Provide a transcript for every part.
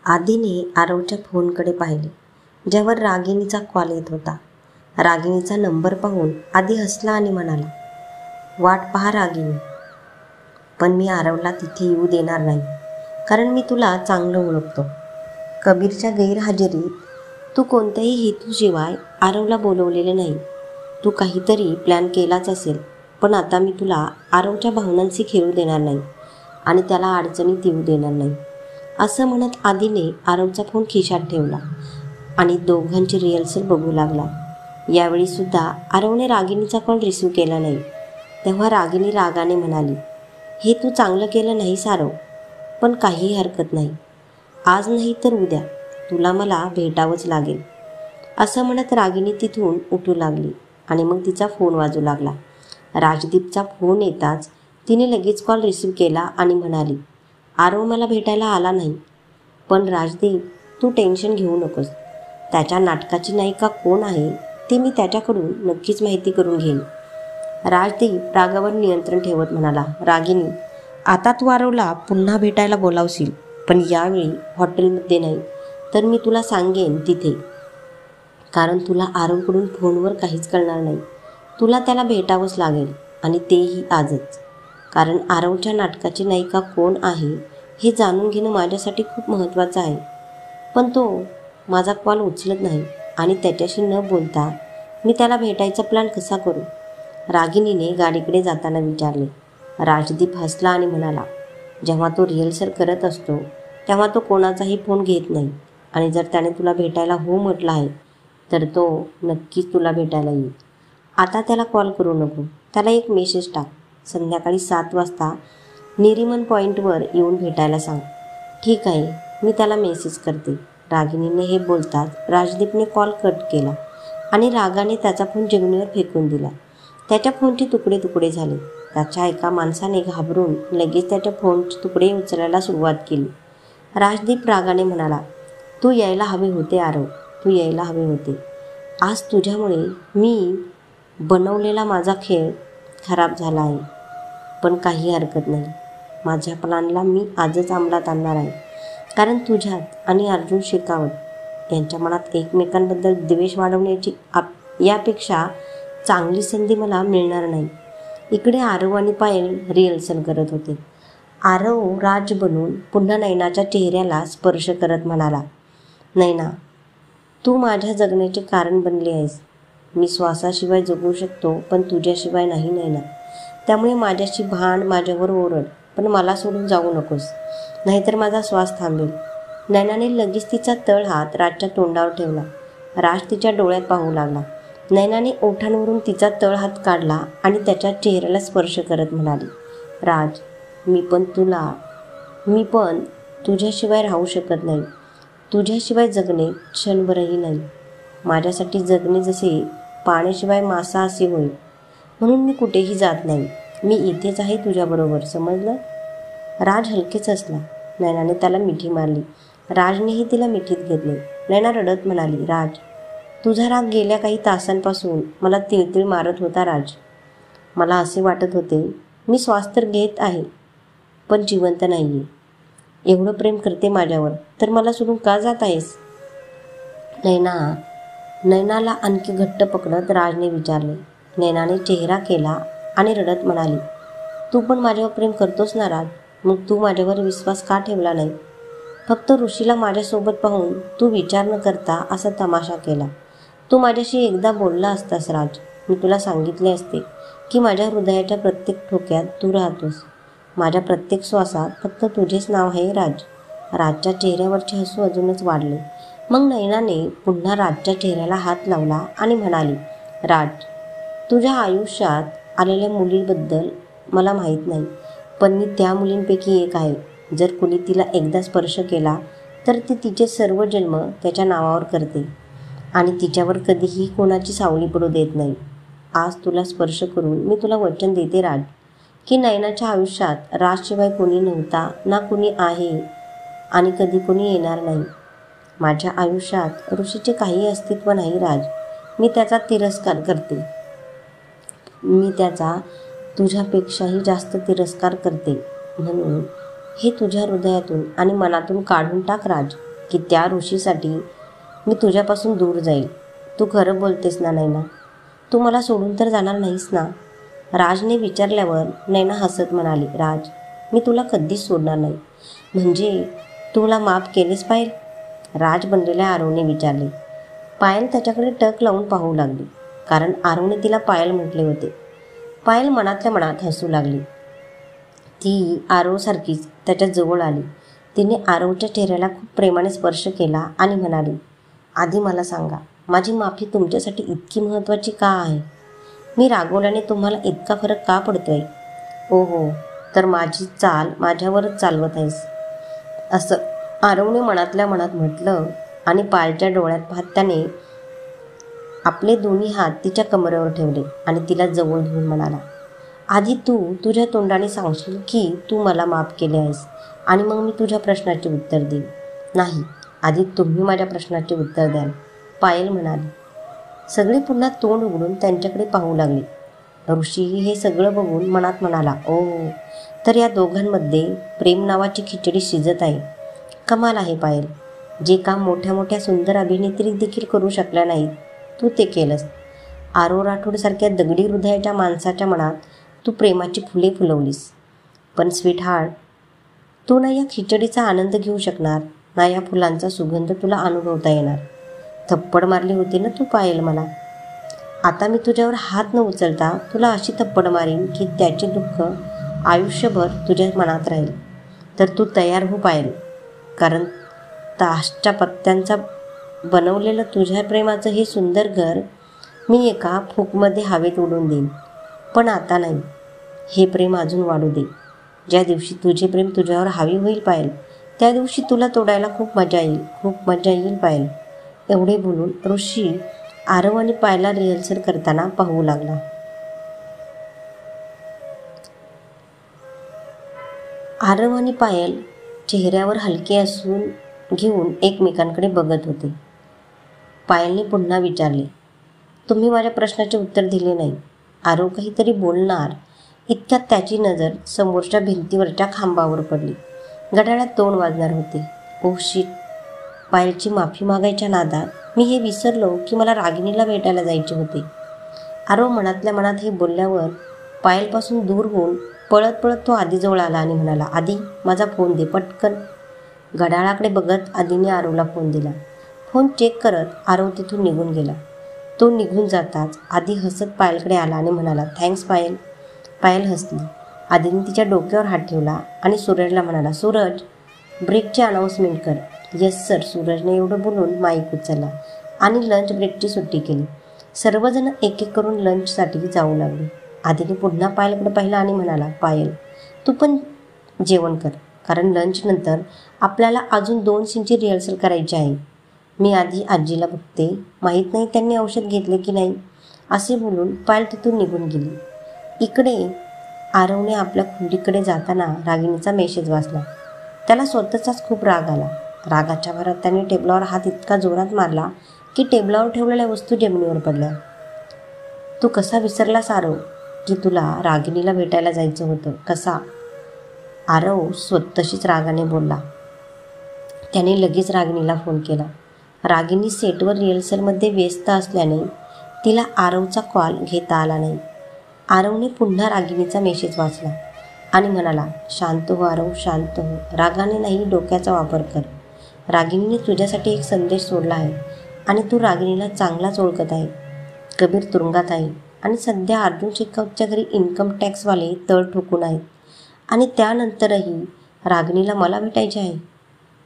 आधीने आरवच्या फोनकडे पाहिले, ज्यावर रागिणीचा कॉल येत होता. रागिणीचा नंबर पाहून आधी हसला आणि म्हणाला, वाट पहा रागिणी, पण मी आरवला तिथे येऊ देणार नाही, कारण मी तुला चांगलं ओळखतो. कबीरच्या गैरहजेरीत तू कोणत्याही हेतूशिवाय आरवला बोलवलेले नाही. तू काहीतरी प्लॅन केलाच असेल, पण आता मी तुला आरवच्या भावनांशी खेळू देणार नाही आणि त्याला अडचणीत येऊ देणार नाही, असं म्हणत आधीने आरवचा फोन खिशात ठेवला आणि दोघांची रिहर्सल बघू लागला. यावेळीसुद्धा आरवने रागिणीचा कॉल रिसीव्ह केला नाही. तेव्हा रागिणी रागाने म्हणाली, हे तू चांगलं केलं नाहीस आरव, पण काही हरकत नाही. आज नाही तर उद्या तुला मला भेटावंच लागेल. असं म्हणत रागिणी तिथून उठू लागली आणि मग तिचा फोन वाजू लागला. राजदीपचा फोन येताच तिने लगेच कॉल रिसीव्ह केला आणि म्हणाली, आरव मला भेटायला आला नाही, पण राजदीप तू टेन्शन घेऊ नकोस. त्याच्या नाटकाची नायिका कोण आहे ते मी त्याच्याकडून नक्कीच माहिती करून घेईन. राजदीप रागावर नियंत्रण ठेवत म्हणाला, रागिणी, आता तू आरवला पुन्हा भेटायला बोलावशील, पण यावेळी हॉटेलमध्ये नाही, तर मी तुला सांगेन तिथे, कारण तुला आरवकडून फोनवर काहीच कळणार नाही. तुला त्याला भेटावंच लागेल आणि तेही आजच, कारण आरवच्या नाटकाची नायिका कोण आहे हे जाणून घेणं माझ्यासाठी खूप महत्त्वाचं आहे. पण तो माझा कॉल उचलत नाही आणि त्याच्याशी न बोलता मी त्याला भेटायचा प्लॅन कसा करू? रागिणीने गाडीकडे जाताना विचारले. राजदीप हसला आणि म्हणाला, जेव्हा तो रिहर्सल करत असतो तेव्हा तो कोणाचाही फोन घेत नाही आणि जर त्याने तुला भेटायला हो म्हटलं आहे तर तो नक्कीच तुला भेटायला येईल. आता त्याला कॉल करू नको, त्याला एक मेसेज टाक. संध्याकाळी 7 वाजता निरीमन पॉईंटवर येऊन भेटायला सांग. ठीक आहे, मी त्याला मेसेज करते. रागिणीने हे बोलताच राजदीपने कॉल कट केला आणि रागाने त्याचा फोन जमिनीवर फेकून दिला. त्याच्या फोनचे तुकडे तुकडे झाले. त्याच्या एका माणसाने घाबरून लगेच त्याच्या फोनचे तुकडे उचलायला सुरुवात केली. राजदीप रागाने म्हणाला, तू यायला हवे होते आरव, तू यायला हवे होते. आज तुझ्यामुळे मी बनवलेला माझा खेळ खराब झाला आहे, पण काही हरकत नाही. माझ्या प्लॅनला मी आजच अंमलात आणणार आहे, कारण तुझ्यात आणि अर्जुन शेखावत यांच्या मनात एकमेकांबद्दल द्वेष वाढवण्याची यापेक्षा चांगली संधी मला मिळणार नाही. इकडे आरव आणि पायल रिहर्सल करत होते. आरव राज बनून पुन्हा नैनाच्या चेहऱ्याला स्पर्श करत म्हणाला, नैना, तू माझ्या जगण्याचे कारण बनले आहेस. मी श्वासाशिवाय जगू शकतो, पण तुझ्याशिवाय नाही नैना. त्यामुळे माझ्याशी भांड, माझ्यावर ओरड, पण मला सोडून जाऊ नकोस, नाहीतर माझा श्वास थांबेल. नैनाने लगेच तिचा तळ हात राजच्या तोंडावर ठेवला. राज तिच्या डोळ्यात पाहू लागला. नैनाने ओठांवरून तिचा तळ हात काढला आणि त्याच्या चेहऱ्याला स्पर्श करत म्हणाली, राज, मी पण तुझ्याशिवाय राहू शकत नाही. तुझ्याशिवाय जगणे क्षणभरही नाही. माझ्यासाठी जगणे जसे पाण्याशिवाय मासा असे होईल. म्हणून मी कुठेही जात नाही. मी इथेच आहे तुझ्याबरोबर, समजलं? राज हलकेच हसला. नैनाने त्याला मिठी मारली. राजनेही तिला मिठीत घेतले. नैना रडत म्हणाली, राज, तुझा राग गेल्या काही तासांपासून मला तिळतिळ मारत होता राज. मला असे वाटत होते, मी श्वास तर घेत आहे, पण जिवंत नाही आहे. एवढं प्रेम करते माझ्यावर, तर मला सोडून का जात आहेस? नैनाला आणखी घट्ट पकडत राजने विचारले. नैनाने चेहरा केला आणि रडत म्हणाली, तू पण माझ्यावर प्रेम करतोस ना राज? मग तू माझ्यावर विश्वास का ठेवला नाही? फक्त ऋषीला माझ्यासोबत पाहून तू विचार न करता असा तमाशा केला. तू माझ्याशी एकदा बोलला असतास राज, मी तुला सांगितले असते की माझ्या हृदयाच्या प्रत्येक ठोक्यात तू राहतोस. माझ्या प्रत्येक श्वासात फक्त तुझेच नाव आहे राज. राजच्या चेहऱ्यावरचे हसू अजूनच वाढले. मग नैनाने पुन्हा राजच्या चेहऱ्याला हात लावला आणि म्हणाली, राज, तुझ्या आयुष्यात आलेल्या मुलीबद्दल मला माहीत नाही, पण मी त्या मुलींपैकी एक आहे. जर कुणी तिला एकदा स्पर्श केला तर ती तिचे सर्व जन्म त्याच्या नावावर करते आणि तिच्यावर कधीही कोणाची सावली पडू देत नाही. आज तुला स्पर्श करून मी तुला वचन देते राज, की नैनाच्या आयुष्यात राजशिवाय कोणी नव्हता, ना कुणी आहे आणि कधी कोणी येणार नाही. माझ्या आयुष्यात ऋषीचे काही अस्तित्व नाही राज. मी त्याचा तिरस्कार करते. मी त्याचा तुझ्यापेक्षाही जास्त तिरस्कार करते. म्हणून हे तुझ्या हृदयातून आणि मनातून काढून टाक राज. की त्या ऋषीसाठी मी तुझ्यापासून दूर जाईल. तू खरं बोलतेस ना नैना? तू मला सोडून तर जाणार नाहीस ना? राजने विचारल्यावर नैना हसत म्हणाली, राज, मी तुला कधीच सोडणार नाही. म्हणजे तुला माफ केलेच पाहिल? राज बनलेल्या आरवने विचारले. पायल त्याच्याकडे टक लावून पाहू लागली, कारण आरवने तिला पायल म्हटले होते. पायल मनातल्या मनात हसू लागली. ती आरवसारखीच त्याच्या जवळ आली. तिने आरवच्या चेहऱ्याला खूप प्रेमाने स्पर्श केला आणि म्हणाली, आधी मला सांगा, माझी माफी तुमच्यासाठी इतकी महत्त्वाची का आहे? मी रागवल्याने तुम्हाला इतका फरक का पडतोय? हो, तर माझी चाल माझ्यावरच चालवत आहेस, असं आरवने मनातल्या मनात म्हटलं आणि पायलच्या डोळ्यात पाहत त्याने आपले दोन्ही हात तिच्या कमरेवर ठेवले आणि तिला जवळ घेऊन म्हणाला, आधी तू तुझ्या तोंडाने सांगशील की तू मला माफ केले आहेस आणि मग मी तुझ्या प्रश्नाचे उत्तर देईन. नाही, आधी तुम्ही माझ्या प्रश्नाचे उत्तर द्याल, पायल म्हणाली. सगळे पुन्हा तोंड उघडून त्यांच्याकडे पाहू लागले. ऋषी हे सगळं बघून मनात म्हणाला, ओह, तर या दोघांमध्ये प्रेम नावाची खिचडी शिजत आहे. कमाल आहे पायल. जे काम मोठ्या मोठ्या सुंदर अभिनेत्री देखील करू शकल्या नाहीत, तू ते केलंस. आरव राठोडसारख्या दगडी हृदयाच्या माणसाच्या मनात तू प्रेमाची फुले फुलवलीस. पण स्वीट हार्ट, तू ना या खिचडीचा आनंद घेऊ शकणार, ना या फुलांचा सुगंध तुला अनुभवता येणार. थप्पड मारली होती ना तू पायल मला. आता मी तुझ्यावर हात न उचलता तुला अशी थप्पड मारीन की त्याचे दुःख आयुष्यभर तुझ्या मनात राहील. तर तू तयार हो पायल, कारण ताशच्या पत्त्यांचा बनवलेलं तुझ्या प्रेमाचं हे सुंदर घर मी एका फूकमध्ये हवेत उडवून देईन. पण आता नाही, हे प्रेम अजून वाढू दे. ज्या दिवशी तुझे प्रेम तुझ्यावर हावी होईल पायल, त्या दिवशी तुला तोडायला खूप मजा येईल, खूप मजा येईल पायल. एवढे बोलून ऋषी आरव आणि पायलला रिहर्सल करताना पाहू लागला. आरव आणि पायल चेहऱ्यावर हलके असून घेऊन एकमेकांकडे बघत होते. पायलने पुन्हा विचारले, तुम्ही माझ्या प्रश्नाचे उत्तर दिले नाही. आरव काहीतरी बोलणार इतक्यात त्याची नजर समोरच्या भिंतीवरच्या खांबावर पडली. घड्याळात 2 वाजणार होते. ओह शिट, पायलची माफी मागायच्या नादात मी हे विसरलो की मला रागिणीला भेटायला जायचे होते. आरव मनातल्या मनात हे बोलल्यावर पायलपासून दूर होऊन पळत पळत तो आधीजवळ आला आणि म्हणाला, आधी माझा फोन दे पटकन. घड्याळाकडे बघत आधीने आरवला फोन दिला. फोन चेक करत आरव तिथून निघून गेला. तो निघून जाताच आधी हसत पायलकडे आला आणि म्हणाला, थँक्स पायल. पायल हसली. आधीने तिच्या डोक्यावर हात ठेवला आणि सूरजला म्हणाला, सूरज, ब्रेकची अनाऊन्समेंट कर. Yes sir. सूरजने एवढं बोलून माईक उचलला आणि लंच ब्रेकची सुट्टी केली. सर्वजण एक एक करून लंचसाठी जाऊ लागले. आधीने पुन्हा पायलकडे पाहिला आणि म्हणाला, पायल, तू पण जेवण कर, कारण लंचनंतर आपल्याला अजून 2 सीनची रिहर्सल करायची आहे. मी आधी आजीला बघते, माहीत नाही त्यांनी औषध घेतले की नाही. असे बोलून पायल तिथून निघून गेली. इकडे आरवने आपल्या खोलीकडे जाताना रागिणीचा मेसेज वाचला. त्याला स्वतःचाच खूप राग आला. रागाच्या भरात त्याने टेबलावर हात इतका जोरात मारला की टेबलावर ठेवलेल्या वस्तू जमिनीवर पडल्या. तू कसा विसरलास आरव की तुला रागिणीला भेटायला जायचं होतं? कसा? आरव स्वतःशीच रागाने बोलला. त्याने लगेच रागिणीला फोन केला. रागिणी सेटवर रिहर्सलमध्ये व्यस्त असल्याने तिला आरवचा कॉल घेता आला नाही. आरवने पुन्हा रागिणीचा मेसेज वाचला आणि म्हणाला, शांत हो आरव, शांत हो. रागाने नाही, डोक्याचा वापर कर. रागिणीने तुझ्यासाठी एक संदेश सोडला आहे आणि तू रागिणीला चांगलाच ओळखत आहे. कबीर तुरुंगात आहे आणि सध्या अर्जुन शेखावतच्या घरी इन्कम टॅक्सवाले तळ ठोकून आहेत आणि त्यानंतरही रागिणीला मला भेटायचे आहे.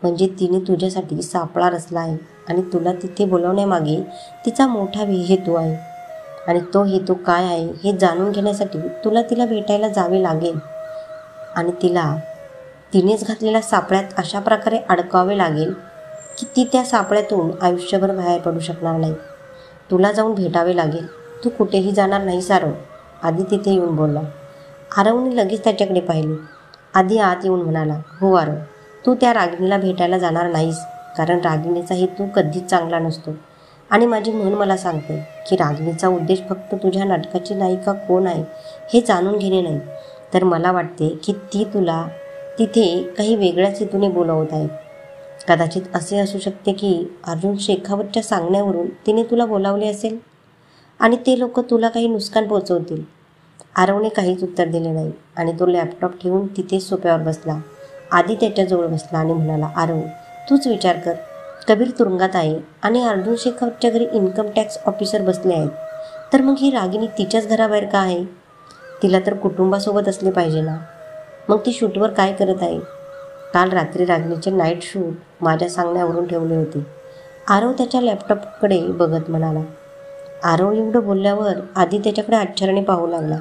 म्हणजे तिने तुझ्यासाठी सापळा रचला आहे आणि तुला तिथे बोलवण्यामागे तिचा मोठा हेतू आहे. आणि तो हेतू काय आहे हे जाणून घेण्यासाठी तुला तिला भेटायला जावे लागेल आणि तिनेच घातलेल्या सापळ्यात अशा प्रकारे अडकावे लागेल की ती त्या सापळ्यातून आयुष्यभर बाहेर पडू शकणार नाही. तुला जाऊन भेटावे लागेल. तू कुठेही जाणार नाहीस आरव. आधी तिथे येऊन बोलला. आरवने लगेच त्याच्याकडे पाहिले. आधी आत येऊन म्हणाला, हो आरव, तू त्या रागिणीला भेटायला जाणार नाहीस, कारण रागिणीचा हेतू कधीच चांगला नसतो आणि माझी मन मला सांगते की रागिणीचा उद्देश फक्त तुझ्या नाटकाची नायिका कोण आहे हे जाणून घेणे नाही, तर मला वाटते की ती तुला तिथे काही वेगळ्याच हेतूने बोलवत आहे. कदाचित असे असू शकते की अर्जुन शेखावतच्या सांगण्यावरून तिने तुला बोलावले असेल आणि ते लोक तुला काही नुकसान पोहोचवतील. आरवने काहीच उत्तर दिले नाही आणि तो लॅपटॉप ठेवून तिथेच सोफ्यावर बसला. आधी त्याच्याजवळ बसला आणि म्हणाला, आरव, तूच विचार कर. कबीर तुरुंगात आहे आणि अर्जुन शेखावतच्या घरी इन्कम टॅक्स ऑफिसर बसले आहेत. तर मग ही रागिनी तिच्याच घराबाहेर का आहे? तिला तर कुटुंबासोबत असले पाहिजे ना. मग ती शूटवर काय करत आहे? काल रात्री रागिनीचे नाईट शूट माझ्या सांगण्यावरून ठेवले होते. आरव त्याच्या लॅपटॉपकडे बघत म्हणाला. आरव एवढं बोलल्यावर आधी त्याच्याकडे आश्चर्याने पाहू लागला.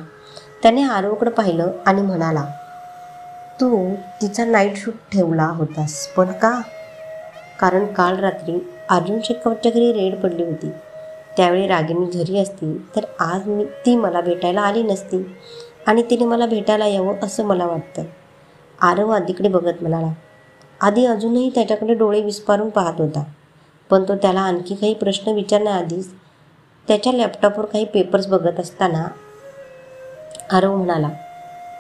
त्याने आरवकडे पाहिलं आणि म्हणाला, तू तिचा नाईट शूट ठेवला होतास, पण का? कारण काल रात्री अर्जुन शेखावतच्या घरी रेड पडली होती. त्यावेळी रागिनी घरी असती तर आज ती मला भेटायला आली नसती आणि तिने मला भेटायला यावं असं मला वाटतं. आरव आधीकडे बघत म्हणाला. आधी अजूनही त्याच्याकडे डोळे विस्फारून पाहत होता, पण तो त्याला आणखी काही प्रश्न विचारण्याआधीच त्याच्या लॅपटॉपवर काही पेपर्स बघत असताना आरव म्हणाला,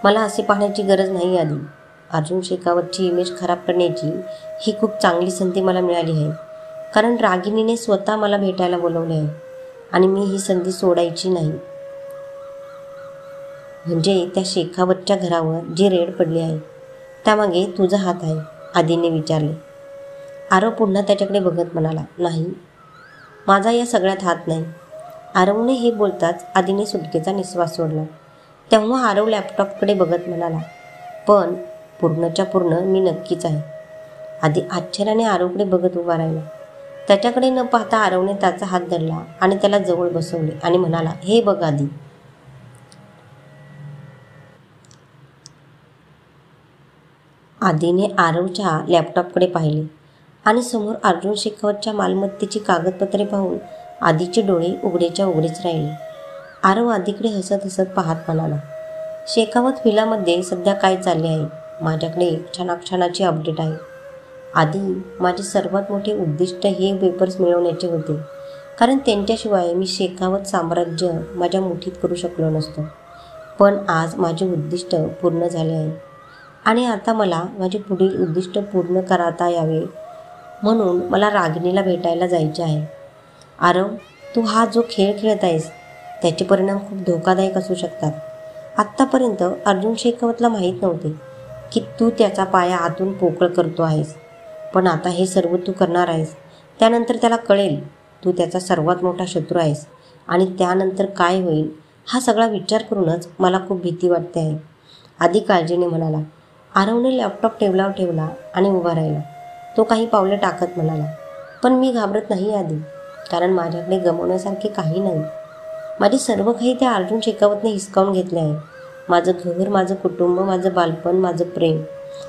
मला असे पाहण्याची गरज नाही आधी. अर्जुन शेखावतची इमेज खराब करण्याची ही खूप चांगली संधी मला मिळाली आहे, कारण रागिनीने स्वतः मला भेटायला बोलवले आहे आणि मी ही संधी सोडायची नाही. म्हणजे त्या शेखावतच्या घरावर जी रेड पडली आहे त्यामागे तुझा हात आहे? आधीने विचारले. आरव पुन्हा त्याच्याकडे बघत म्हणाला, नाही, माझा या सगळ्यात हात नाही. आरवने हे बोलताच आधीने सुटकेचा निश्वास सोडला. तेव्हा आरव लॅपटॉपकडे बघत म्हणाला, पण पूर्णच्या पूर्ण मी नक्कीच आहे. आधी आश्चर्याने आरवकडे बघत उभा राहिला. त्याच्याकडे न पाहता आरवने त्याचा हात धरला आणि त्याला जवळ बसवले आणि म्हणाला, हे बघ आधी. आधीने आरवच्या लॅपटॉपकडे पाहिले आणि समोर अर्जुन शेखावतच्या मालमत्तेची कागदपत्रे पाहून आधीचे डोळे उघडेच्या उघडेच राहिले. आरव आधीकडे हसत हसत पाहत म्हणाला, शेखावत व्हिलामध्ये सध्या काय चालले आहे? माझ्याकडे क्षणाक्षणाची अपडेट आहे. आधी माझे सर्वात मोठे उद्दिष्ट हे पेपर्स मिळवण्याचे होते, कारण त्यांच्याशिवाय मी शेखावत साम्राज्य माझ्या मुठीत करू शकलो नसतो. पण आज माझे उद्दिष्ट पूर्ण झाले आहे आणि आता मला माझे पुढील उद्दिष्ट पूर्ण करता यावे म्हणून मला रागिनीला भेटायला जायचे आहे. आरव, तू हा जो खेळ खेळत आहेस त्याचे परिणाम खूप धोकादायक असू शकतात. आत्तापर्यंत अर्जुन शेखावतला माहीत नव्हते की तू त्याचा पाया आतून पोकळ करतो आहेस, पण आता हे सर्व तू करणार आहेस. त्यानंतर त्याला कळेल तू त्याचा सर्वात मोठा शत्रू आहेस आणि त्यानंतर काय होईल हा सगळा विचार करूनच मला खूप भीती वाटते आहे. आधी काळजीने म्हणाला. आरवने लॅपटॉप टेबलावर ठेवला आणि उभा राहिला. तो काही पावले टाकत म्हणाला, पण मी घाबरत नाही आधी, कारण माझ्याकडे गमावण्यासारखे काही नाही. माझे सर्व काही त्या अर्जुन शेखावतने हिसकावून घेतले आहे. माझं घर, माझं कुटुंब, माझं बालपण, माझं प्रेम,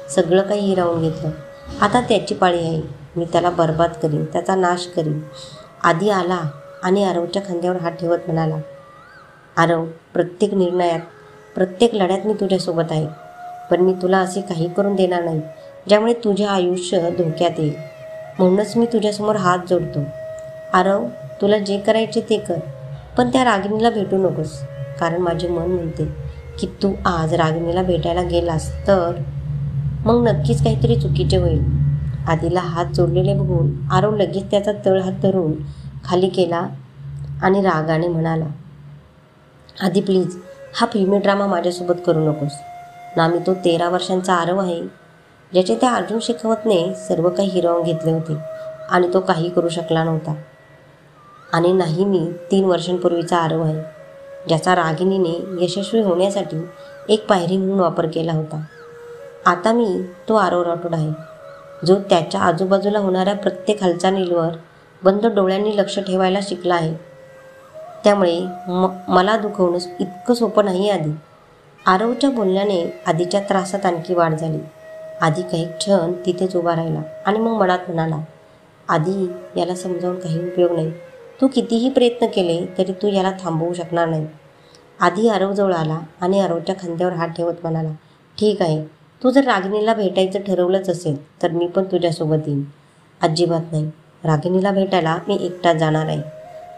सगळं काही हिरावून घेतलं. आता त्याची पाळी आहे. मी त्याला बर्बाद करीन, त्याचा नाश करीन. आधी आला आणि आरवच्या खांद्यावर हात ठेवत म्हणाला, आरव, प्रत्येक निर्णयात, प्रत्येक लढ्यात मी तुझ्यासोबत आहे, पण मी तुला असे काही करून देणार नाही ज्यामुळे तुझे आयुष्य धोक्यात येईल. म्हणूनच मी तुझ्यासमोर हात जोडतो. आरव, तुला जे करायचे ते कर, पण त्या रागिनीला भेटू नकोस, कारण माझे मन म्हणते की तू आज रागिनीला भेटायला गेलास तर मग नक्कीच काहीतरी चुकीचे होईल. आधीला हात जोडलेले बघून आरव लगेच त्याचा तळहात धरून खाली केला आणि रागाने म्हणाला, आधी प्लीज, हा फिल्मी ड्रामा माझ्यासोबत करू नकोस ना. मी तो 13 वर्षांचा आरव आहे ज्याचे त्या अर्जुन शेखावतने सर्व काही हिरावून घेतले होते आणि तो काही करू शकला नव्हता. आणि नाही, मी 3 वर्षांपूर्वीचा आरव आहे ज्याचा रागिनीने यशस्वी होण्यासाठी एक पायरी म्हणून वापर केला होता. आता मी तो आरव राठोड आहे जो त्याच्या आजूबाजूला होणाऱ्या प्रत्येक हालचालींवर बंद डोळ्यांनी लक्ष ठेवायला शिकला आहे. त्यामुळे मला दुखवणं इतकं सोपं नाही आधी. आरवच्या बोलण्याने आधीच्या त्रासात आणखी वाढ झाली. आधी काही क्षण तिथेच उभा राहिला आणि मग मनात म्हणाला, आधी, याला समजावून काही उपयोग नाही. तू कितीही प्रयत्न केले तरी तू याला थांबवू शकणार नाही. आधी आरवजवळ आला आणि आरवच्या खांद्यावर हात ठेवत म्हणाला, ठीक आहे, तू जर रागिनीला भेटायचं ठरवलंच असेल तर मी पण तुझ्यासोबत येईन. अजिबात नाही, रागिनीला भेटायला मी एकटा जाणार आहे.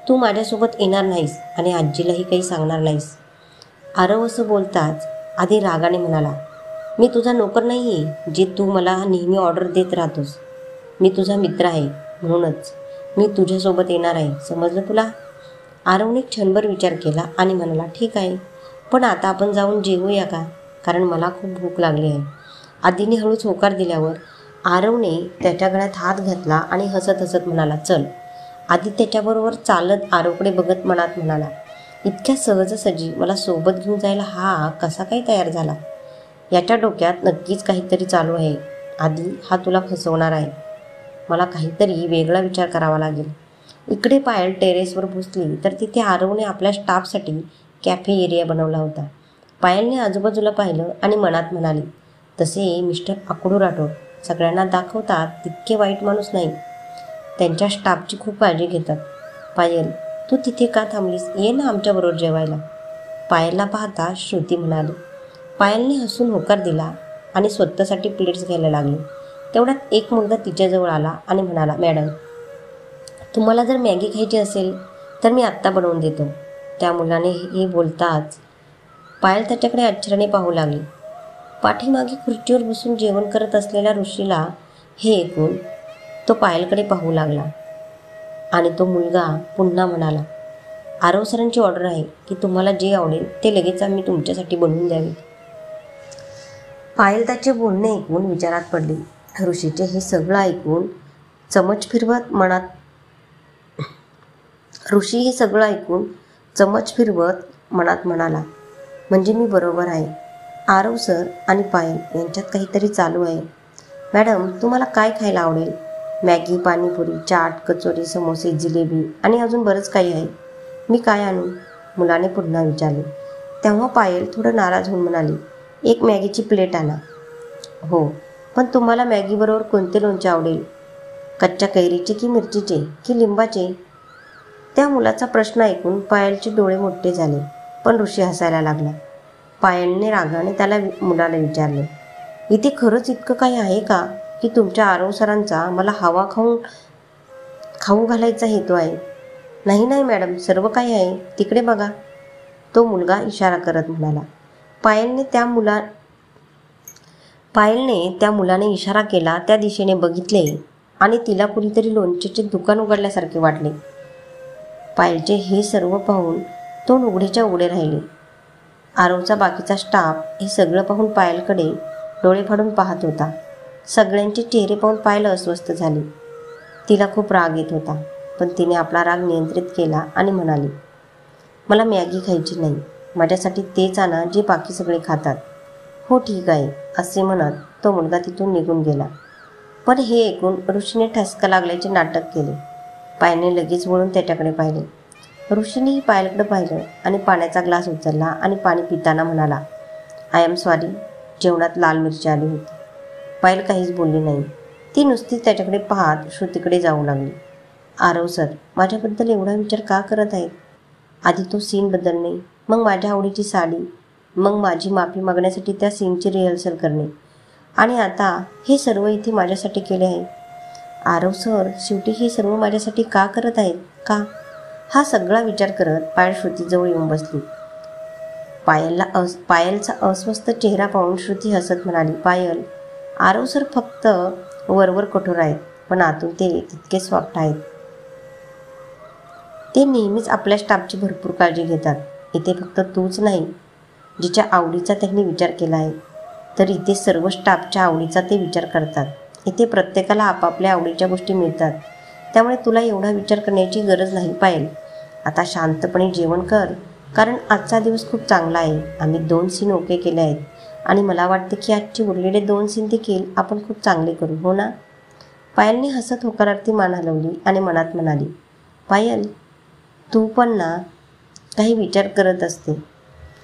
तू माझ्यासोबत येणार नाहीस आणि आजीलाही काही सांगणार नाहीस. आरव असं बोलताच आधी रागाने म्हणाला, मी तुझा नोकर नाही आहे जे तू मला नेहमी ऑर्डर देत राहतोस. मी तुझा मित्र आहे, म्हणूनच मी तुझ्यासोबत येणार आहे, समजलं तुला? आरवने क्षणभर विचार केला आणि म्हणाला, ठीक आहे, पण आता आपण जाऊन जेवूया का? कारण मला खूप भूक लागली आहे. आधीने हळूच होकार दिल्यावर आरवने त्याच्या गळ्यात हात घातला आणि हसत हसत म्हणाला, चल. आधी त्याच्याबरोबर चालत आरवकडे बघत मनात म्हणाला, इतक्या सहजासहजी मला सोबत घेऊन जायला हा कसा काय तयार झाला? याच्या डोक्यात नक्कीच काहीतरी चालू आहे. आधी हा तुला फसवणार आहे. मला काहीतरी वेगळा विचार करावा लागेल. इकडे पायल टेरेसवर पोचली तर तिथे आरवने आपल्या स्टाफसाठी कॅफे एरिया बनवला होता. पायलने आजूबाजूला पाहिलं आणि मनात म्हणाली, तसे मिस्टर आकडू राठोड सगळ्यांना दाखवतात तितके वाईट माणूस नाही. त्यांच्या स्टाफची खूप काळजी घेतात. पायल, तू तिथे का थांबलीस? ये ना आमच्याबरोबर जेवायला. पायलला पाहता श्रुती म्हणाली. पायलने हसून होकार दिला आणि स्वतःसाठी प्लेट्स घ्यायला लागली. तेवढ्यात एक मुलगा तिच्याजवळ आला आणि म्हणाला, मॅडम, तुम्हाला जर मॅगी खायची असेल तर मी आत्ता बनवून देतो. त्या मुलाने हे बोलताच पायल त्याच्याकडे आश्चर्याने पाहू लागली. पाठीमागे खुर्चीवर बसून जेवण करत असलेल्या ऋषीला हे ऐकून तो पायलकडे पाहू लागला आणि तो मुलगा पुन्हा म्हणाला, आरव सरांची ऑर्डर आहे की तुम्हाला जे आवडेल ते लगेच आम्ही तुमच्यासाठी बनवून द्यावे. पायल त्याचे बोलणे ऐकून विचारात पडली. ऋषीचे हे सगळं ऐकून चमच फिरवत मनात म्हणाला, म्हणजे मी बरोबर आहे. आरव सर आणि पायल यांच्यात काहीतरी चालू आहे. मॅडम, तुम्हाला काय खायला आवडेल? मॅगी, पाणीपुरी, चाट, कचोरी, समोसे, जिलेबी आणि अजून बरंच काही आहे. मी काय आणू? मुलाने पुन्हा विचारले. तेव्हा पायल थोडं नाराज होऊन म्हणाली, एक मॅगीची प्लेट आणा. हो, पण तुम्हाला मॅगीबरोबर कोणते लोणचे आवडेल? कच्च्या कैरीचे की मिरचीचे की लिंबाचे? त्या मुलाचा प्रश्न ऐकून पायलचे डोळे मोठे झाले, पण ऋषी हसायला लागला. पायलने रागाने त्याला मुलाला विचारले, इथे खरंच इतकं काही आहे का की तुमच्या आरव सरांचा मला हवा खाऊ घालायचा हेतू आहे? नाही नाही मॅडम, सर्व काही आहे, तिकडे बघा, तो मुलगा इशारा करत म्हणाला. पायलने त्या मुलाने इशारा केला त्या दिशेने बघितले आणि तिला कुणीतरी लोणचेचे दुकान उघडल्यासारखे वाटले. पायलचे हे सर्व पाहून तोंड उघडेच्या उघडे राहिले. आरवचा बाकीचा स्टाफ हे सगळं पाहून पायलकडे डोळे फाडून पाहत होता. सगळ्यांचे चेहरे पाहून पायल अस्वस्थ झाली. तिला खूप राग येत होता, पण तिने आपला राग नियंत्रित केला आणि म्हणाली, मला मॅगी खायची नाही, माझ्यासाठी तेच आणा जे बाकी सगळे खातात. हो ठीक आहे, असे म्हणत तो मुलगा तिथून निघून गेला. पण हे ऐकून ऋषीने ठसका लागल्याचे नाटक केले. पायलने लगेच वळून त्याच्याकडे पाहिले. ऋषीनेही पायलकडे पाहिलं आणि पाण्याचा ग्लास उचलला आणि पाणी पिताना म्हणाला, आय एम सॉरी, जेवणात लाल मिरची आली होती. पायल काहीच बोलली नाही. ती नुसतीच त्याच्याकडे पाहत श्रुतीकडे जाऊ लागली. आरव सर माझ्याबद्दल एवढा विचार का करत आहेत? आधी तो सीन बदलणे, मग माझ्या आवडीची साडी, मग माझी माफी मागण्यासाठी त्या सीनची रिहर्सल करणे आणि आता हे सर्व इथे माझ्यासाठी केले आहे. आरव सर शेवटी हे सर्व माझ्यासाठी का करत आहेत? का? हा सगळा विचार करत पायल श्रुतीजवळ येऊन बसली. पायलचा अस्वस्थ चेहरा पाहून श्रुती हसत म्हणाली, पायल, आरव सर फक्त वरवर कठोर आहेत, पण आतून ते तितके सॉफ्ट आहेत. ते नेहमीच आपल्या स्टाफची भरपूर काळजी घेतात. इथे फक्त तूच नाही जिच्या आवडीचा त्यांनी विचार केला आहे, तर इथे सर्व स्टाफच्या आवडीचा ते विचार करतात. इथे प्रत्येकाला आपापल्या आवडीच्या गोष्टी मिळतात. त्यामुळे तुला एवढा विचार करण्याची गरज नाही पायल. आता शांतपणे जेवण कर, कारण आजचा दिवस खूप चांगला आहे. आम्ही 2 सीन ओके केले आहेत आणि मला वाटते की आजचे उरलेले 2 सीन देखील आपण खूप चांगले करू, हो ना? पायलने हसत होकारार्थी मान हलवली आणि मनात म्हणाली, पायल, तू पण ना काही विचार करत असते.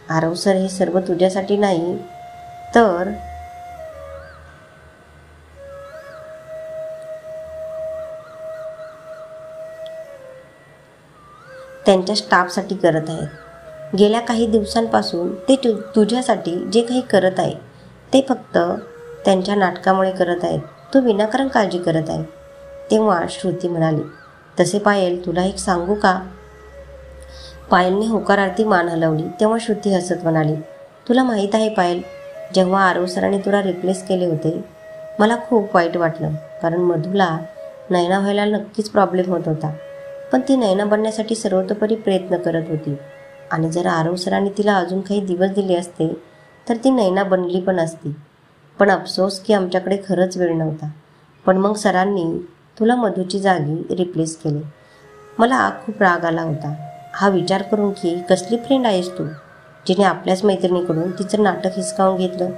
आरव सर हे सर्व तुझ्यासाठी नाही, तर त्यांच्या स्टाफसाठी करत आहेत. गेल्या काही दिवसांपासून ते तुझ्यासाठी जे काही करत आहे ते फक्त त्यांच्या नाटकामुळे करत आहेत. तू विनाकारण काळजी करत आहे. तेव्हा श्रुती म्हणाली, तसे पायल, तुला एक सांगू का? पायलने होकारार्थी मान हलवली. तेव्हा श्रुती हसत म्हणाली, तुला माहीत आहे पायल, जेव्हा आरव सरांनी तुला रिप्लेस केले होते मला खूप वाईट वाटलं, कारण मधूला नैना व्हायला नक्कीच प्रॉब्लेम होत होता. पण ती नैना बनण्यासाठी सर्वतोपरी प्रयत्न करत होती आणि जर आरव सरांनी तिला अजून काही दिवस दिले असते तर ती नैना बनली पण असती. पण अफसोस की आमच्याकडे खरंच वेळ नव्हता. पण मग सरांनी तुला मधूची जागी रिप्लेस केले. मला खूप राग आला होता हा विचार करून की कसली फ्रेंड आहेस तू, जिने आपल्याच मैत्रिणीकडून तिचं नाटक हिसकावून घेतलं.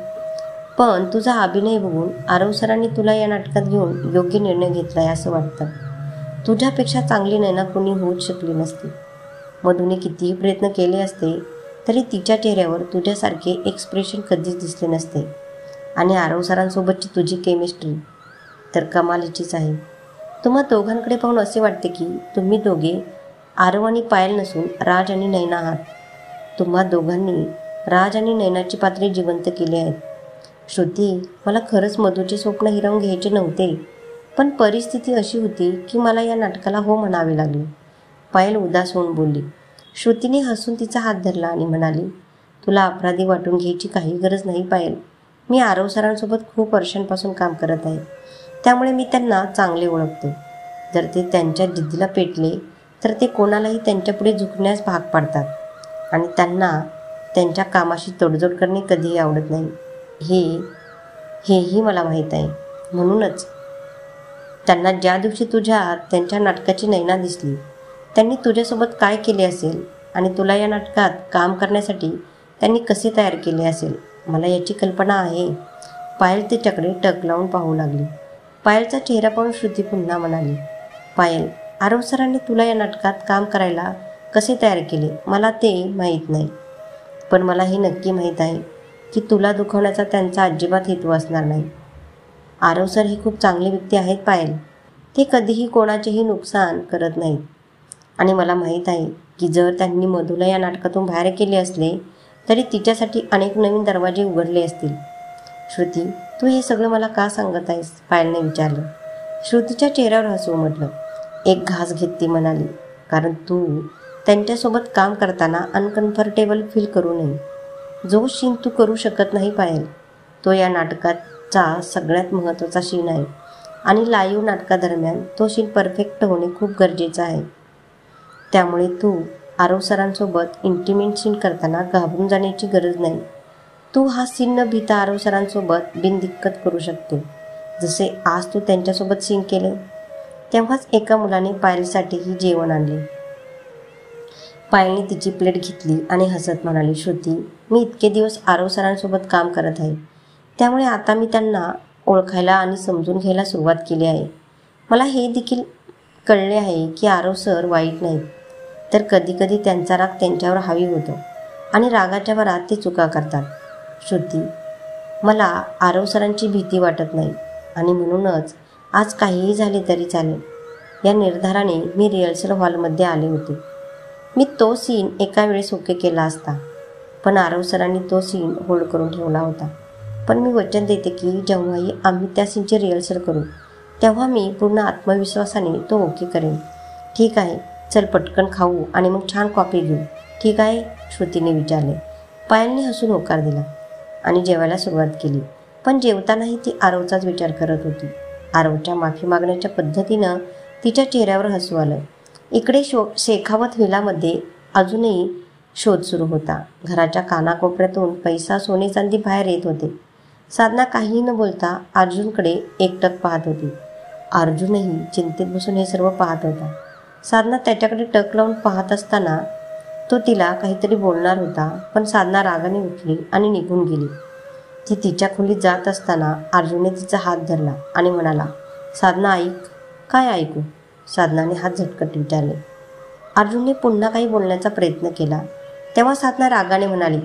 पण तुझा अभिनय बघून आरव सरांनी तुला या नाटकात घेऊन योग्य निर्णय घेतला आहे असं वाटतं. तुझ्यापेक्षा चांगली नैना कोणी होऊच शकली नसती. मधूने कितीही प्रयत्न केले असते तरी तिच्या चेहऱ्यावर तुझ्यासारखे एक्सप्रेशन कधीच दिसले नसते. आणि आरव सरांसोबतची तुझी केमिस्ट्री तर कमालीचीच आहे. तुम्हा दोघांकडे पाहून असे वाटते की तुम्ही दोघे आरव आणि पायल नसून राज आणि नैना आहात. तुम्हा दोघांनी राज आणि नैनाची पात्रे जिवंत केली आहेत. श्रुती, मला खरंच मधूचे स्वप्न हिरावून घ्यायचे नव्हते, पण परिस्थिती अशी होती की मला या नाटकाला हो म्हणावे लागले. पायल उदास होऊन बोलली. श्रुतीने हसून तिचा हात धरला आणि म्हणाली, तुला अपराधी वाटून घ्यायची काही गरज नाही पायल. मी आरव सरांसोबत खूप वर्षांपासून काम करत आहे, त्यामुळे मी त्यांना चांगले ओळखते. जर ते त्यांच्या जिद्दीला पेटले तर ते कोणालाही त्यांच्यापुढे झुकण्यास भाग पाडतात आणि त्यांना त्यांच्या कामाशी तडजोड करणे कधीही आवडत नाही. हेही मला माहीत आहे. म्हणूनच त्यांना ज्या दिवशी त्यांच्या नाटकाची नैना दिसली त्यांनी तुझ्यासोबत काय केले असेल आणि तुला या नाटकात काम करण्यासाठी त्यांनी कसे तयार केले असेल मला याची कल्पना आहे. पायल तिच्याकडे टक लावून पाहू लागली. पायलचा चेहरा पाहून श्रुती पुन्हा म्हणाली, पायल, आरव सरांनी तुला या नाटकात काम करायला कसे तयार केले मला ते माहीत नाही, पण मला हे नक्की माहीत आहे की तुला दुखवण्याचा त्यांचा अजिबात हेतू असणार नाही. आरव सर हे खूप चांगले व्यक्ती आहेत पायल. ते कधीही कोणाचेही नुकसान करत नाहीत. आणि मला माहीत आहे की जर त्यांनी मधूला या नाटकातून बाहेर केले असले तरी तिच्यासाठी अनेक नवीन दरवाजे उघडले असतील. श्रुती, तू हे सगळं मला का सांगत आहेस, पायलने विचारलं. श्रुतीच्या चेहऱ्यावर हसू उमटलं. एक घास घेत ती म्हणाली, कारण तू त्यांच्यासोबत काम करताना अनकम्फर्टेबल फील करू नये. जो सीन तू करू शकत नाही पायल, तो या नाटकाचा सगळ्यात महत्त्वाचा सीन आहे आणि लाईव्ह नाटकादरम्यान तो सीन परफेक्ट होणे खूप गरजेचं आहे. त्यामुळे तू आरव सरांसोबत इंटिमेट सीन करताना घाबरून जाण्याची गरज नाही. तू हा सीन न भीता आरव सरांसोबत बिनदिक्कत करू शकते, जसे आज तू त्यांच्यासोबत सीन केले. तेव्हाच एका मुलाने पायलसाठीही जेवण आणले. पायलने तिची प्लेट घेतली आणि हसत म्हणाली, श्रुती, मी इतके दिवस आरव सरांसोबत काम करत आहे, त्यामुळे आता मी त्यांना ओळखायला आणि समजून घ्यायला सुरुवात केली आहे. मला हे देखील कळले आहे की आरव सर वाईट नाहीत, तर कधीकधी त्यांचा राग त्यांच्यावर हावी होतो आणि रागाच्या भरात ते चुका करतात. श्रुती, मला आरव सरांची भीती वाटत नाही आणि म्हणूनच आज काहीही झाले तरी चालेल या निर्धाराने मी रिहर्सल हॉलमध्ये आले होते. मी तो सीन एका वेळेस ओके केला असता, पण आरव सरांनी तो सीन होल्ड करून ठेवला होता. पण मी वचन देते की जेव्हाही आम्ही त्या सीनची रिहर्सल करू तेव्हा मी पूर्ण आत्मविश्वासाने तो ओके करेन. ठीक आहे, चल पटकन खाऊ आणि मग छान कॉफी घेऊ, ठीक आहे, श्रुतीने विचारले. पायलने हसून होकार दिला आणि जेवायला सुरुवात केली. पण जेवतानाही ती आरवचाच विचार करत होती. आरवच्या माफी मागण्याच्या पद्धतीनं तिच्या चेहऱ्यावर हसू आलं. इकडे शेखावत व्हिलामध्ये अजूनही शोध सुरू होता. घराच्या कानाकोपऱ्यातून पैसा, सोने, चांदी बाहेर येत होते. साधना काहीही न बोलता अर्जुनकडे एकटक पाहत होती. अर्जुनही चिंतेत बसून हे सर्व पाहत होता. साधना त्याच्याकडे टक लावून पाहत असताना तो तिला काहीतरी बोलणार होता, पण साधना रागाने उठली आणि निघून गेली. ती तिच्या खोलीत जात असताना अर्जुनने तिचा हात धरला आणि म्हणाला, साधना ऐक. काय ऐकू, साधनाने हात झटकत विचारले. अर्जुनने पुन्हा काही बोलण्याचा प्रयत्न केला तेव्हा साधना रागाने म्हणाली,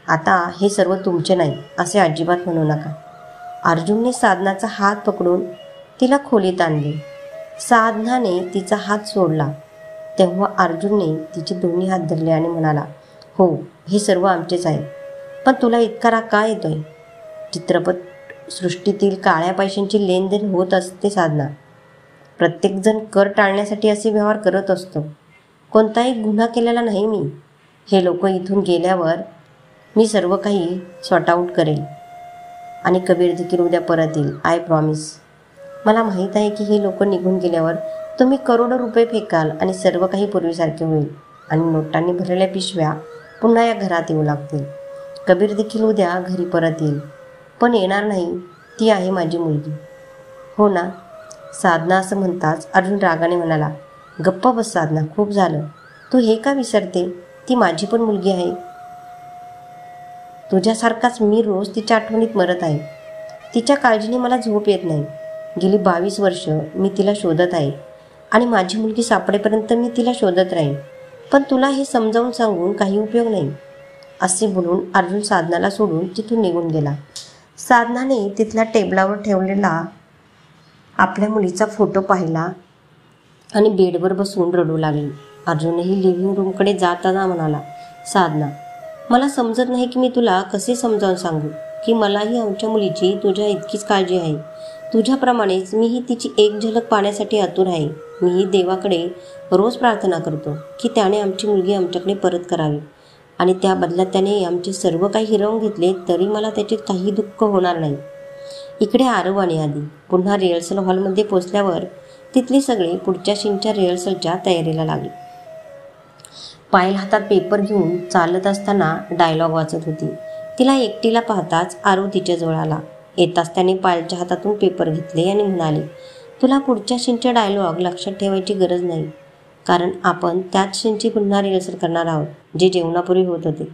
आता हे सर्व तुमचे नाही असे अजिबात म्हणू नका. अर्जुनने साधनाचा हात पकडून तिला खोलीत आणले. साधनाने तिचा हात सोडला तेव्हा अर्जुनने तिचे दोन्ही हात धरले आणि म्हणाला, हो, हे सर्व आमचेच आहे, पण तुला इतका राग का येतोय? चित्रपट सृष्टीतील काळ्या पैशांची लेनदेन होत असते साधना. प्रत्येकजण कर टाळण्यासाठी असे व्यवहार करत असतो. कोणताही गुन्हा केलेला नाही मी. हे लोक इथून गेल्यावर मी सर्व काही सॉर्ट आऊट करेल आणि कबीर देखील उद्या परत येईल, आय प्रॉमिस. मला माहीत आहे की हे लोक निघून गेल्यावर तुम्ही करोडो रुपये फेकाल आणि सर्व काही पूर्वीसारखे होईल आणि नोटांनी भरलेल्या पिशव्या पुन्हा या घरात येऊ लागतील. कबीर देखील उद्या घरी परत येईल, पण येणार नाही. ती आहे माझी मुलगी. हो ना? साधना असं म्हणताच अर्जुन रागाने म्हणाला, गप्प बस साधना, खूप झालं. तू हे का विसरते? ती माझी पण मुलगी आहे. तुझ्यासारखाच मी रोज तिच्या आठवणीत मरत आहे. तिच्या काळजीने मला झोप येत नाही. गेली 22 वर्ष मी तिला शोधत आहे आणि माझी मुलगी सापडेपर्यंत मी तिला शोधत राहीन. पण तुला हे समजावून सांगून काही उपयोग नाही. असे बोलून अर्जुन साधनाला सोडून तिथून निघून गेला. साधनाने तिथल्या टेबलावर ठेवलेला आपल्या मुलीचा फोटो पाहिला आणि बेडवर बसून रडू लागली. अर्जुनही लिव्हिंग रूमकडे जाताना म्हणाला, साधना, मला समजत नाही की मी तुला कसे समजावून सांगू की मलाही आमच्या मुलीची तुझ्या इतकीच काळजी आहे. तुझ्याप्रमाणेच मीही तिची एक झलक पाहण्यासाठी आतुर आहे. मीही देवाकडे रोज प्रार्थना करतो की त्याने आमची मुलगी आमच्याकडे परत करावी आणि त्या बदल्यात त्याने आमचे सर्व काही हिरावून घेतले तरी मला त्याचे काही दुःख होणार नाही. इकडे आरव आणि आदी पुन्हा रिहर्सल हॉलमध्ये पोचल्यावर तिथले सगळे पुढच्या सीनच्या रिहर्सलच्या तयारीला लागले. पायल हातात पेपर घेऊन चालत असताना डायलॉग वाचत होती. तिला एकटीला पाहताच आरव तिच्याजवळ आला. येताच त्याने पायलच्या हातातून पेपर घेतले आणि म्हणाले, तुला पुढच्या सीनचे डायलॉग लक्षात ठेवायची गरज नाही, कारण आपण त्याच सीनची पुन्हा रिहर्सल करणार आहोत जे जेवणापूर्वी होत होते.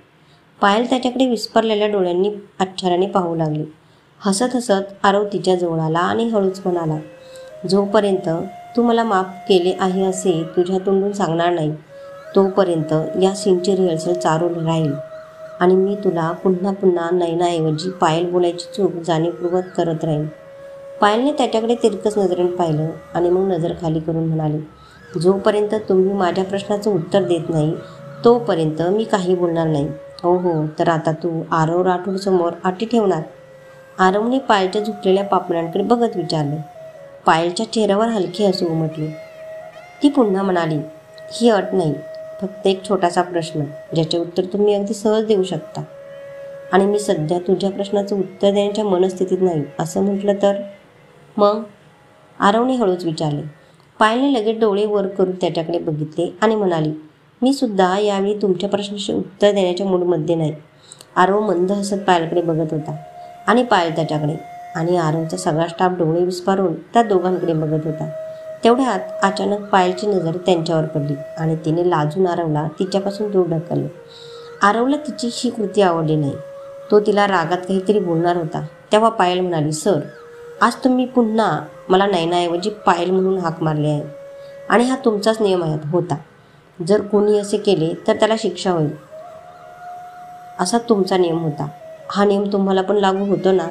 पायल त्याच्याकडे विस्फारलेल्या डोळ्यांनी आश्चर्याने पाहू लागली. हसत हसत आरव तिच्याजवळ आला आणि हळूच म्हणाला, जोपर्यंत तू मला माफ केले आहे असे तुझ्या तोंडून सांगणार नाही तोपर्यंत या सीनची रिहर्सल चालू राहील आणि मी तुला पुन्हा पुन्हा नयनाऐवजी पायल बोलायची चूक जाणीवपूर्वक करत राहीन. पायलने त्याच्याकडे तिरकस नजरेने पाहिलं आणि मग नजर खाली करून म्हणाली, जोपर्यंत तुम्ही माझ्या प्रश्नाचं उत्तर देत नाही तोपर्यंत मी काही बोलणार नाही. हो हो, तर आता तू आरव राठोडसमोर अटी ठेवणार? आरवने पायलच्या झुकलेल्या पापण्यांकडे बघत विचारले. पायलच्या चेहऱ्यावर हलकी हसू उमटली. ती पुन्हा म्हणाली, ही अट नाही, फक्त एक छोटासा प्रश्न ज्याचे उत्तर तुम्ही अगदी सहज देऊ शकता. आणि मी सध्या तुझ्या प्रश्नाचं उत्तर देण्याच्या मनस्थितीत नाही असं म्हटलं तर? मग? आरवने हळूच विचारले. पायलने लगेच डोळे वर करून त्याच्याकडे बघितले आणि म्हणाली, मी सुद्धा यावेळी तुमच्या प्रश्नाचे उत्तर देण्याच्या मूडमध्ये नाही. आरव मंद हसत पायलकडे बघत होता आणि पायल त्याच्याकडे, आणि आरवचा सगळा स्टाफ डोळे विस्फारून त्या दोघांकडे बघत होता. तेवढ्यात अचानक पायलची नजर त्यांच्यावर पडली आणि तिने लाजून आरवला तिच्यापासून दूर ढकलले. आरवला तिची ही कृती आवडली नाही. तो तिला रागात काहीतरी बोलणार होता तेव्हा पायल म्हणाली, सर, आज तुम्ही पुन्हा मला नयनाऐवजी पायल म्हणून हाक मारली आहे आणि हा तुमचाच नियम होता. जर कोणी असे केले तर त्याला शिक्षा होईल असा तुमचा नियम होता. हा नियम तुम्हाला पण लागू होतो ना?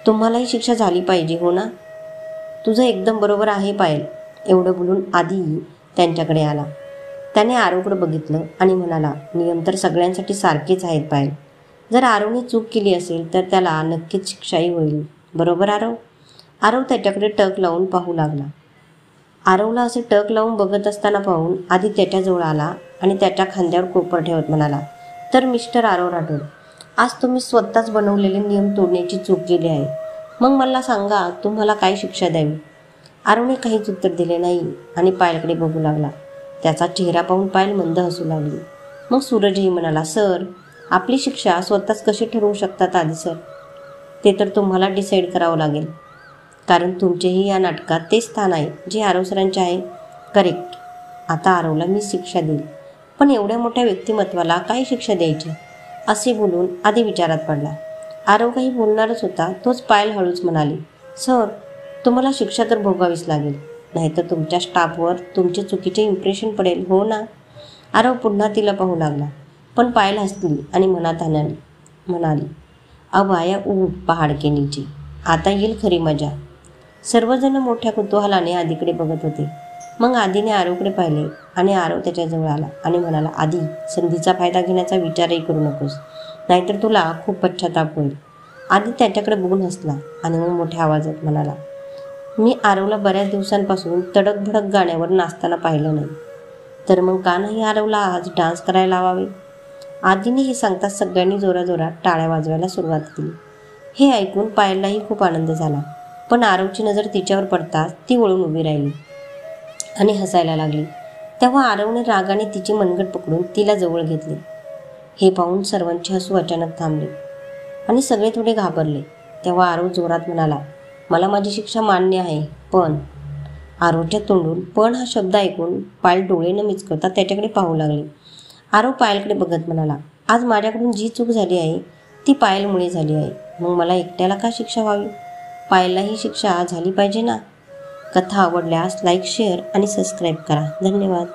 तुम्हालाही शिक्षा झाली पाहिजे, हो ना? तुझं एकदम बरोबर आहे पायल. एवढं बोलून आधी त्यांच्याकडे आला. त्याने आरवकडे बघितलं आणि म्हणाला, नियम तर सगळ्यांसाठी सारखेच आहेत पायल. जर आरवने चूक केली असेल तर त्याला नक्कीच शिक्षाही होईल. बरोबर आरव? आरव त्याच्याकडे टक लावून पाहू लागला. आरवला असे टक लावून बघत असताना पाहून आधी त्याच्याजवळ आला आणि त्याच्या खांद्यावर कोपर ठेवत म्हणाला, तर मिस्टर आरव राठोड, आज तुम्ही स्वतःच बनवलेले नियम तोडण्याची चूक केली आहे. मग मला सांगा, तुम्हाला काय शिक्षा द्यावी? आरवने काहीच उत्तर दिले नाही आणि पायलकडे बघू लागला. त्याचा चेहरा पाहून पायल मंद हसू लागली. मग सूरजही म्हणाला, सर, आपली शिक्षा स्वतःच कशी ठरवू शकतात आधी सर? ते तर तुम्हाला डिसाईड करावं लागेल, कारण तुमचेही या नाटकात ते स्थान आहे जे आरव सरांचे आहे. करेक्ट. आता आरवला मी शिक्षा देईल, पण एवढ्या मोठ्या व्यक्तिमत्वाला काय शिक्षा द्यायची? असे बोलून आधी विचारात पडला. आरव काही बोलणारच होता तोच पायल हळूच म्हणाली, सर, तुम्हाला शिक्षा तर भोगावीच लागेल, नाहीतर तुमच्या स्टाफवर तुमचे चुकीचे इम्प्रेशन पडेल, हो ना? आरव पुन्हा तिला पाहू लागला, पण पायल हसली आणि मनात म्हणाली, अब आया ऊब पहाड के नीचे, आता येईल खरी मजा. सर्वजण मोठ्या कुतूहलाने आधीकडे बघत होते. मग आधीने आरवकडे पाहिले आणि आरव त्याच्याजवळ आला आणि म्हणाला, आधी, संधीचा फायदा घेण्याचा विचारही करू नकोस, नाहीतर तुला खूप पश्चाताप होईल. आधी त्याच्याकडे बघून हसला आणि मग मोठ्या आवाजात म्हणाला, मी आरवला बऱ्याच दिवसांपासून तडक भडक गाण्यावर नाचताना पाहिलं नाही, तर मग का नाही आरवला आज डान्स करायला लावावे? आधीने हे सांगताच सगळ्यांनी जोराजोरात टाळ्या वाजवायला सुरुवात केली. हे ऐकून पायललाही खूप आनंद झाला. पण आरवची नजर तिच्यावर पडताच ती वळून उभी राहिली आणि हसायला लागली. तेव्हा आरवने रागाने तिची मनगट पकडून तिला जवळ घेतले. हे पाहून सर्वांचे हसू अचानक थांबले आणि सगळे थोडे घाबरले. तेव्हा आरव जोरात म्हणाला, मला माझी शिक्षा मान्य आहे, पण आरवच्या तोंडून पण हा शब्द ऐकून पायल डोळे न मिचकवता त्याच्याकडे पाहू लागली. आरव पायलकडे बघत म्हणाला, आज माझ्याकडून जी चूक झाली आहे ती पायलमुळे झाली आहे. मग मला एकट्याला का शिक्षा व्हावी? पायलला ही शिक्षा झाली पाहिजे ना. कथा आवडल्यास लाईक, शेअर आणि सबस्क्राईब करा. धन्यवाद.